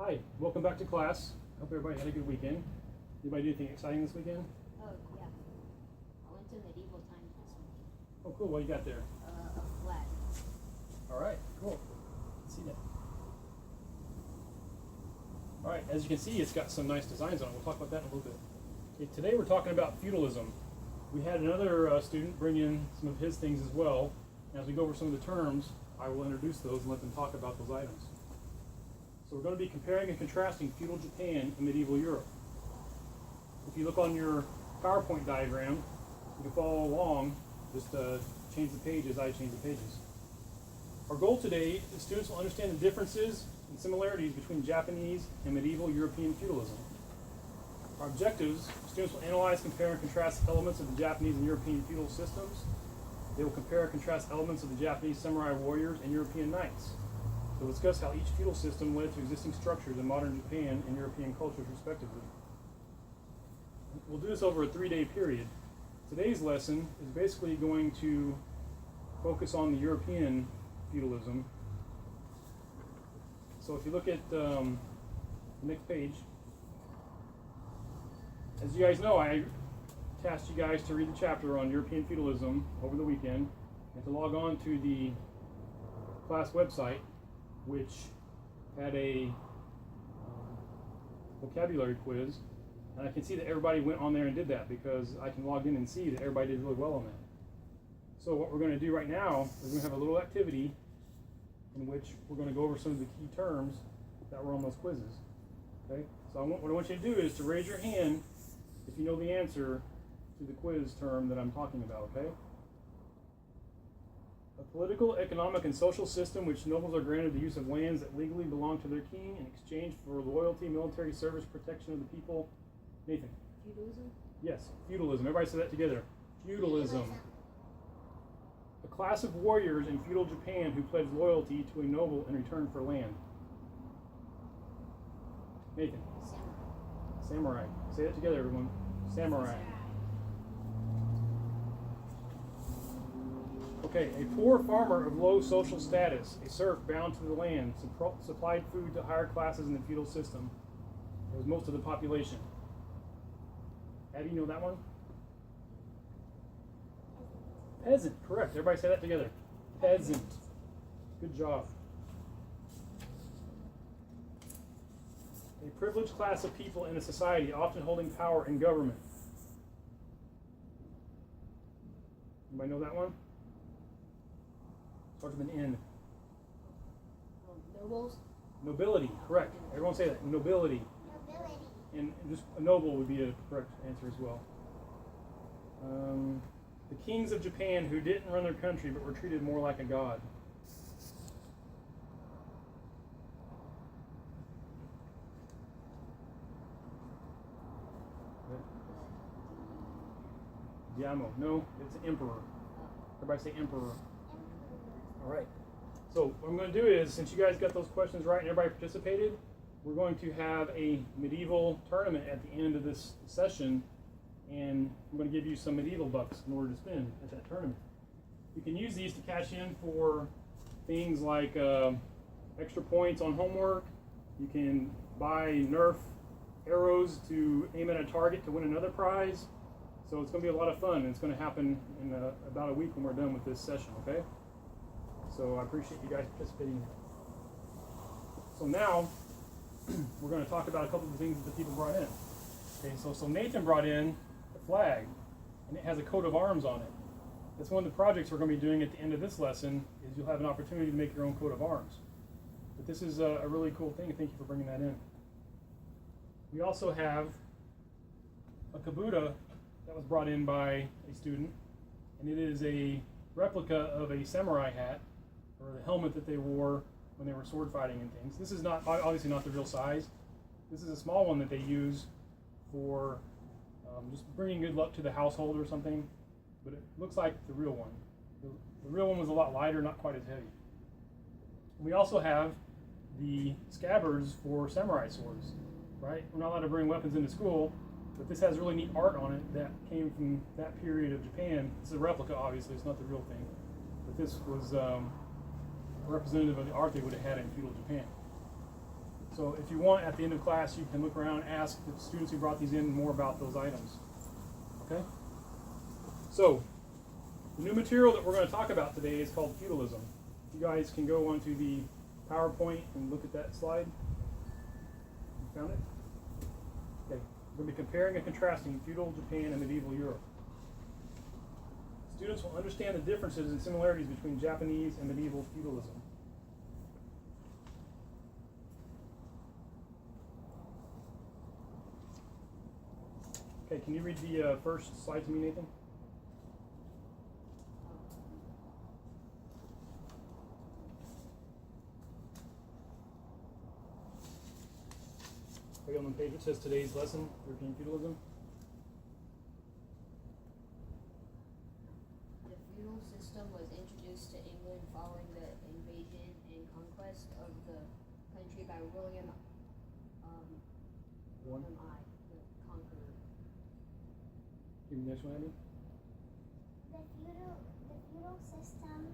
Hi, welcome back to class. Hope everybody had a good weekend. Anybody do anything exciting this weekend? Oh, yeah. I went to medieval times this weekend. Oh, cool. What you got there? A flag. All right, cool. Let's see that. All right, as you can see, it's got some nice designs on it. We'll talk about that in a little bit. Okay, today we're talking about feudalism. We had another student bring in some of his things as well. As we go over some of the terms, I will introduce those and let them talk about those items. So we're going to be comparing and contrasting feudal Japan and medieval Europe. If you look on your PowerPoint diagram, you can follow along. Just change the page as I change the pages. Our goal today is students will understand the differences and similarities between Japanese and medieval European feudalism. Our objectives: students will analyze, compare, and contrast elements of the Japanese and European feudal systems. They will compare and contrast elements of the Japanese samurai warriors and European knights. They'll discuss how each feudal system led to existing structures in modern Japan and European cultures, respectively. We'll do this over a 3-day period. Today's lesson is basically going to focus on the European feudalism. So if you look at the next page, as you guys know, I tasked you guys to read the chapter on European feudalism over the weekend and to log on to the class website, which had a vocabulary quiz. And I can see that everybody went on there and did that because I can log in and see that everybody did really well on that. So what we're going to do right now is we're going to have a little activity in which we're going to go over some of the key terms that were on those quizzes. Okay? So what I want you to do is to raise your hand if you know the answer to the quiz term that I'm talking about, okay? A political, economic, and social system which nobles are granted the use of lands that legally belong to their king in exchange for loyalty, military service, protection of the people. Nathan? Feudalism? Yes, feudalism. Everybody say that together. Feudalism. A class of warriors in feudal Japan who pledged loyalty to a noble in return for land. Nathan? Samurai. Samurai. Say that together, everyone. Samurai. Okay, a poor farmer of low social status, a serf bound to the land, supplied food to higher classes in the feudal system. It was most of the population. Abby, you know that one? Peasant, correct. Everybody say that together. Peasant. Good job. A privileged class of people in a society, often holding power in government. Anybody know that one? Starts with an N. Nobles? Nobility, correct. Everyone say that. Nobility. Nobility. And just a noble would be a correct answer as well. The kings of Japan who didn't run their country but were treated more like a god. Diamo. No, it's emperor. Everybody say emperor. All right. So what I'm going to do is, since you guys got those questions right and everybody participated, we're going to have a medieval tournament at the end of this session, and I'm going to give you some medieval bucks in order to spend at that tournament. You can use these to cash in for things like extra points on homework. You can buy Nerf arrows to aim at a target to win another prize. So it's going to be a lot of fun. It's going to happen in about a week when we're done with this session, okay? So I appreciate you guys participating. So now, we're going to talk about a couple of the things that the people brought in. Okay, so Nathan brought in a flag, and it has a coat of arms on it. That's one of the projects we're going to be doing at the end of this lesson, is you'll have an opportunity to make your own coat of arms. But this is a really cool thing, and thank you for bringing that in. We also have a kabuta that was brought in by a student, and it is a replica of a samurai hat, or the helmet that they wore when they were sword fighting and things. This is not obviously not the real size. This is a small one that they use for just bringing good luck to the household or something, but it looks like the real one. The real one was a lot lighter, not quite as heavy. We also have the scabbards for samurai swords, right? We're not allowed to bring weapons into school, but this has really neat art on it that came from that period of Japan. This is a replica, obviously, it's not the real thing, but this was representative of the art they would have had in feudal Japan. So if you want, at the end of class, you can look around and ask the students who brought these in more about those items. Okay? So, the new material that we're going to talk about today is called feudalism. You guys can go onto the PowerPoint and look at that slide. You found it? Okay. We're going to be comparing and contrasting feudal Japan and medieval Europe. Students will understand the differences and similarities between Japanese and medieval feudalism. Okay, can you read the first slide to me, Nathan? Right on the page it says today's lesson, European feudalism. The feudal system was introduced to England following the invasion and conquest of the country by William I, the Conqueror. Give me the next one, Abby. The feudal system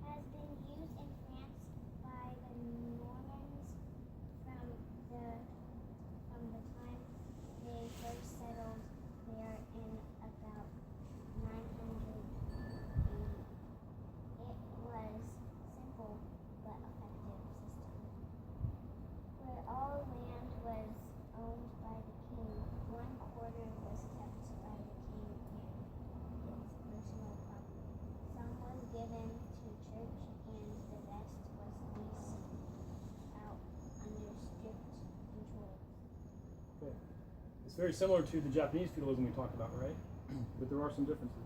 has been used in France by the Normans from the time they first settled there in about 900 AD. It was simple but effective system, where all land was owned by the king. One quarter was kept by the king and its personal property. Some was given to church and the rest was leased out under strict control. Okay. It's very similar to the Japanese feudalism we talked about, right? But there are some differences.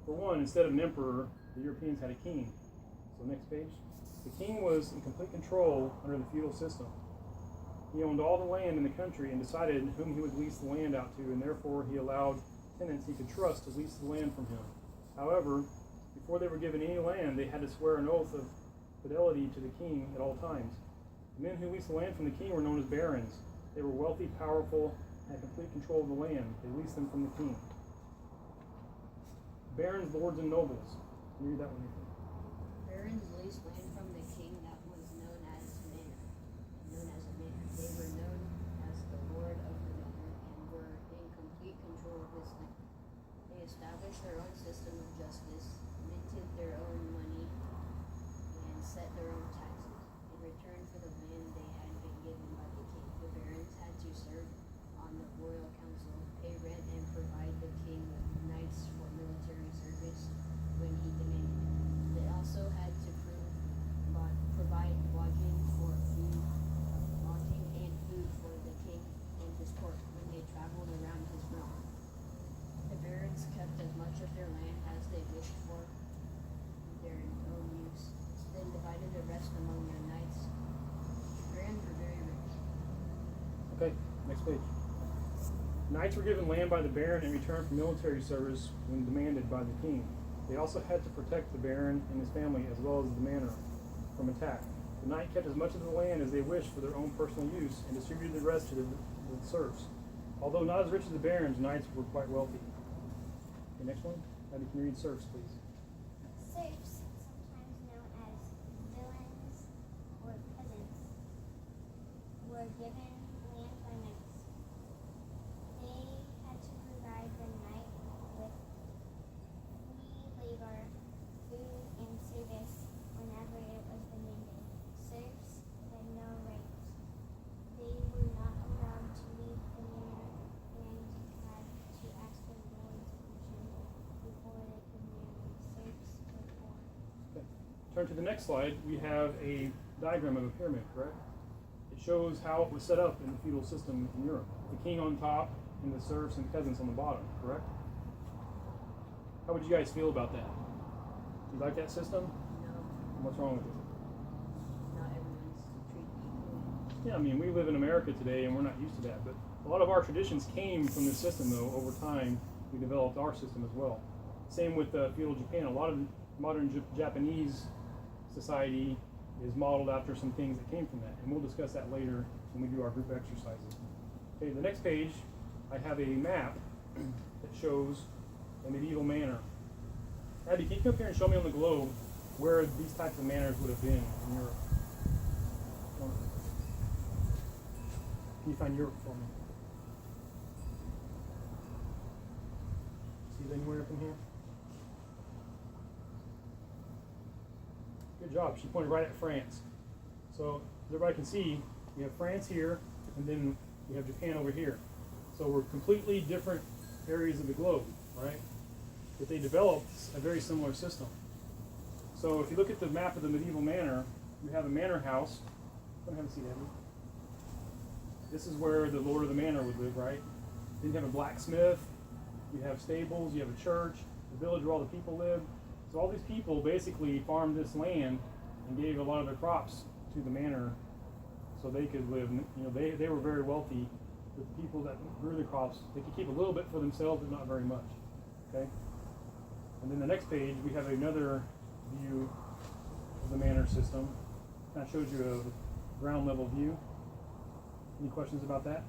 For one, instead of an emperor, the Europeans had a king. So next page. The king was in complete control under the feudal system. He owned all the land in the country and decided whom he would lease the land out to, and therefore he allowed tenants he could trust to lease the land from him. However, before they were given any land, they had to swear an oath of fidelity to the king at all times. The men who leased the land from the king were known as barons. They were wealthy, powerful, and had complete control of the land. They leased them from the king. Barons, lords, and nobles. Can you read that one, Nathan? Barons leased land from the king that was known as a manor. They were known as the lord of the manor and were in complete control of this land. They established their own system of justice, minted their own money, and set their own taxes. In return for the land they had been given by the king, the barons had to serve on the royal council, pay rent, and provide the king with knights for military service when he demanded it. They also had to provide lodging and food for the king and his court when they traveled around his realm. The barons kept as much of their land as they wished for their own use, then divided the rest among their knights. Barons were very rich. Okay, next page. Knights were given land by the baron in return for military service when demanded by the king. They also had to protect the baron and his family as well as the manor from attack. The knight kept as much of the land as they wished for their own personal use and distributed the rest to the serfs. Although not as rich as the barons, knights were quite wealthy. Okay, next one. Abby, can you read serfs, please? Serfs, sometimes known as villains or peasants, were given land by knights. They had to provide the knight with free labor, food, and service whenever it was demanded. Serfs had no rights. They were not allowed to leave the manor and had to ask their lord's permission before they could marry. Serfs were poor. Okay. Turn to the next slide. We have a diagram of a pyramid, correct? It shows how it was set up in the feudal system in Europe. The king on top and the serfs and peasants on the bottom, correct? How would you guys feel about that? Do you like that system? No, What's wrong with it? not everyone's treated equally. Yeah, I mean, we live in America today and we're not used to that, but a lot of our traditions came from this system, though. Over time, we developed our system as well. Same with feudal Japan. A lot of modern Japanese society is modeled after some things that came from that, and we'll discuss that later when we do our group exercises. Okay, the next page, I have a map that shows a medieval manor. Abby, can you come up here and show me on the globe where these types of manors would have been in Europe? Can you find Europe for me? See it anywhere up in here? Good job. She pointed right at France. So as everybody can see, we have France here, and then we have Japan over here. So we're completely different areas of the globe, right? But they developed a very similar system. So if you look at the map of the medieval manor, you have a manor house. Come have a seat, Abby. This is where the lord of the manor would live, right? Then you have a blacksmith, you have stables, you have a church, the village where all the people live. So all these people basically farmed this land and gave a lot of their crops to the manor so they could live. You know, they were very wealthy. The people that grew the crops, they could keep a little bit for themselves, but not very much. Okay? And then the next page, we have another view of the manor system. Kind of shows you a ground level view. Any questions about that?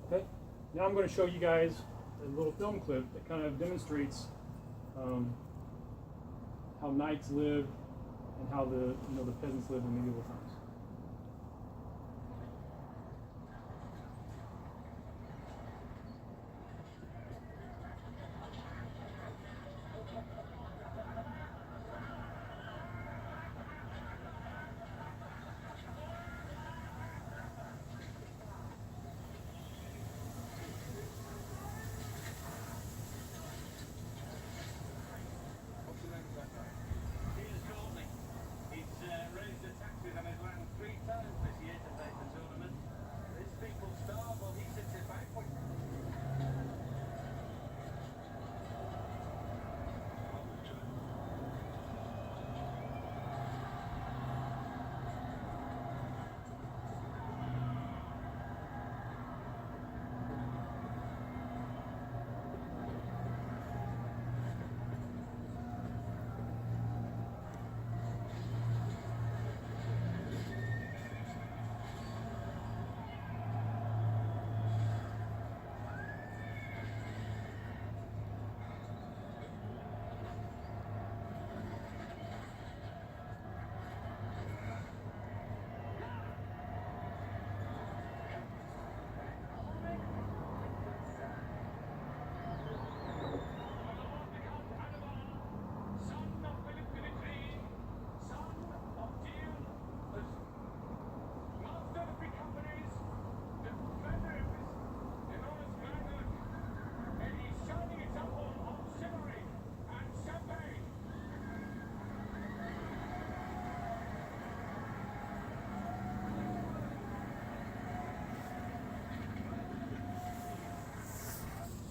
Okay. Now I'm going to show you guys a little film clip that kind of demonstrates how knights lived and how the peasants lived in medieval times.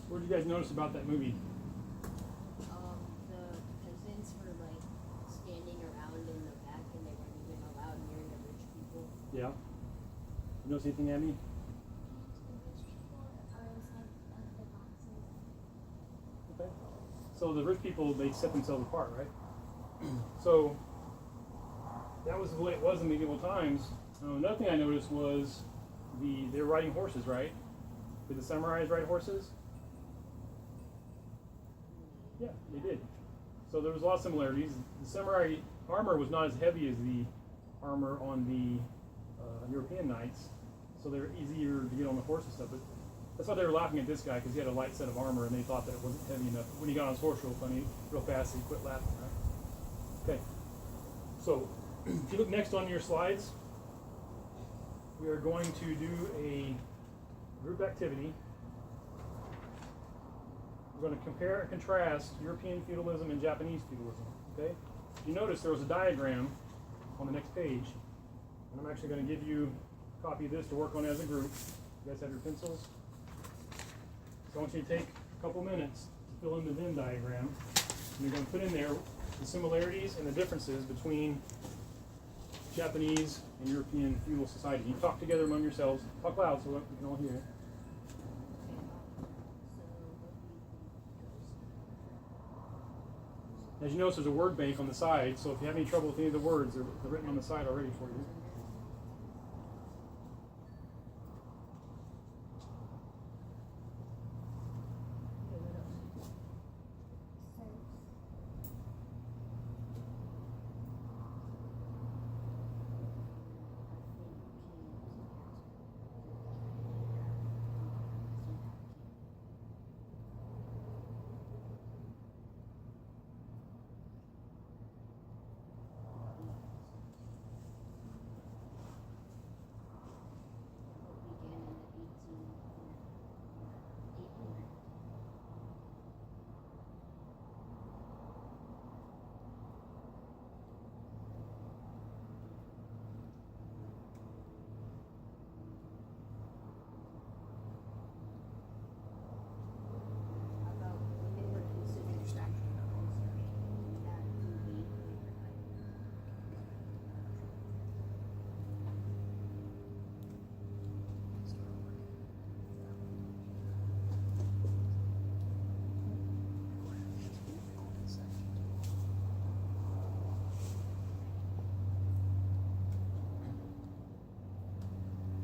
What did you guys notice about that movie? The peasants were like standing around in the back and they weren't even allowed near the rich people. Yeah. You notice anything, Abby? The rich people are inside of the boxes. Okay. So the rich people, they set themselves apart, right? So that was the way it was in medieval times. Another thing I noticed was they were riding horses, right? Did the samurais ride horses? Yeah, they did. So there was a lot of similarities. The samurai armor was not as heavy as the armor on the European knights, so they were easier to get on the horse and stuff. But that's why they were laughing at this guy, because he had a light set of armor, and they thought that it wasn't heavy enough. When he got on his horse real fast, he quit laughing, right? Okay. So if you look next on your slides, we are going to do a group activity. We're going to compare and contrast European feudalism and Japanese feudalism. Okay? You notice there was a diagram on the next page, and I'm actually going to give you a copy of this to work on as a group. You guys have your pencils? So I want you to take a couple minutes to fill in the Venn diagram. And you're going to put in there the similarities and the differences between Japanese and European feudal society. You talk together among yourselves. Talk loud so we can all hear. As you notice, there's a word bank on the side, so if you have any trouble with any of the words, they're written on the side already for you.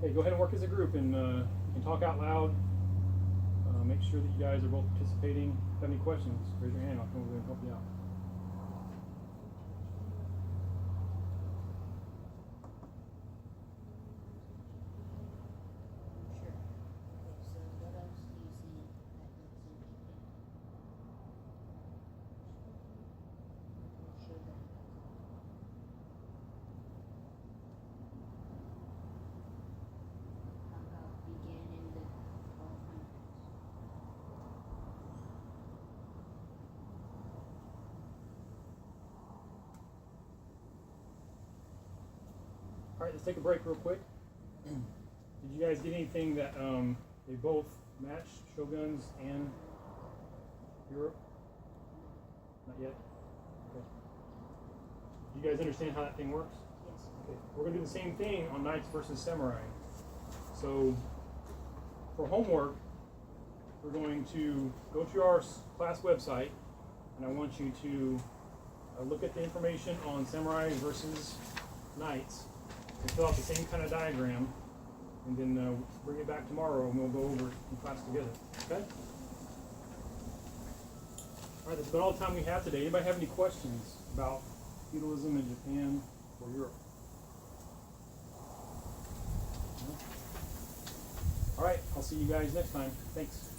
Okay, go ahead and work as a group and you can talk out loud. Make sure that you guys are both participating. If you have any questions, raise your hand. I'll come over and help you out. Sure. Okay, so what else do you see that looks interesting? Show that. How about began in the 1200s? All right, let's take a break real quick. Did you guys get anything that they both match Shoguns and Europe? Not yet. Okay. Do you guys understand how that thing works? Yes. Okay. We're gonna do the same thing on Knights versus Samurai. So for homework, we're going to go to our class website, and I want you to look at the information on Samurai versus Knights and fill out the same kind of diagram, and then bring it back tomorrow and we'll go over it in class together. Okay? Alright, that's about all the time we have today. Anybody have any questions about feudalism in Japan or Europe? No? Alright, I'll see you guys next time. Thanks.